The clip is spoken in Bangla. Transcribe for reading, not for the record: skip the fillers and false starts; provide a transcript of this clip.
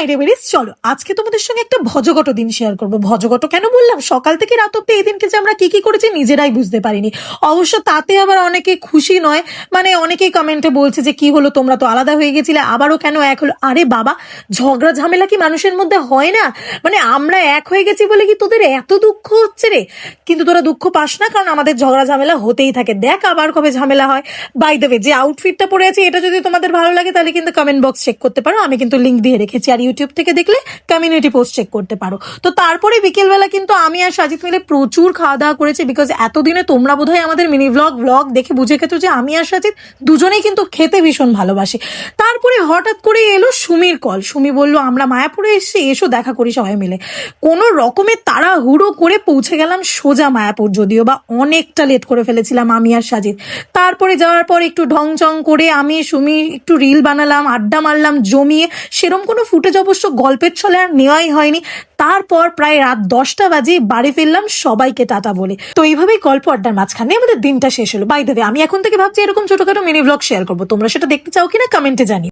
মাই রেবেরিস, চলো আজকে তোমাদের সঙ্গে একটা ভজঘট দিন শেয়ার করবো। ভজঘট কেন বললাম, সকাল থেকে রাত অব্দি এই দিনকে যে আমরা কি কি করেছি নিজেরাই বুঝতে পারিনি। অবশ্য তাতে আবার অনেকে খুশি নয়, মানে অনেকেই কমেন্টে বলছে যে কি হলো, তোমরা তো আলাদা হয়ে গেছিলে, আবারও কেন এক হলো। আরে বাবা, ঝগড়া ঝামেলা কি মানুষের মধ্যে হয় না? মানে আমরা এক হয়ে গেছি বলে কি তোদের এত দুঃখ হচ্ছে রে? কিন্তু তোরা দুঃখ পাস না, কারণ আমাদের ঝগড়া ঝামেলা হতেই থাকে। দেখ আবার কবে ঝামেলা হয়। বাই দ্য ওয়ে, যে আউটফিটটা পরে আছি এটা যদি তোমাদের ভালো লাগে তাহলে কিন্তু কমেন্ট বক্স চেক করতে পারো, আমি কিন্তু লিঙ্ক দিয়ে রেখেছি। আর ইউটিউব থেকে দেখলে কমিউনিটি পোস্ট চেক করতে পারো। তো তারপরে বিকেলবেলা কিন্তু আমি আর সাজিদ মিলে প্রচুর খাওয়া দাওয়া করেছি, বিকজ এতদিনে তোমরা বোধহয় আমাদের মিনি ব্লগ দেখে বুঝে গেছো যে আমি আর সাজিদ দুজনেই কিন্তু খেতে ভীষণ ভালোবাসি। তারপরে হঠাৎ করে এলো সুমির কল। সুমি বলল আমরা মায়াপুরে এসেছি, এসো দেখা করি সবাই মিলে। কোনো রকমের তাড়াহুড়ো করে পৌঁছে গেলাম সোজা মায়াপুর, যদিও বা অনেকটা লেট করে ফেলেছিলাম আমি আর সাজিদ। তারপরে যাওয়ার পর একটু ঢংচং করে আমি সুমি একটু রিল বানালাম, আড্ডা মারলাম জমিয়ে। সেরম কোনো ফুটেজ অবশ্য গল্পের ছলে আর নেওয়াই হয়নি। তারপর প্রায় রাত 10টা বাজে বাড়ি ফিরলাম সবাইকে টাটা বলে। তো এইভাবেই গল্প আড্ডার মাঝখানে আমাদের দিনটা শেষ হলো। বাই দ্য ওয়ে, আমি এখন থেকে ভাবছি এরকম ছোটখাটো মিনি ব্লগ শেয়ার করবো, তোমরা সেটা দেখতে চাও কিনা কমেন্টে জানি।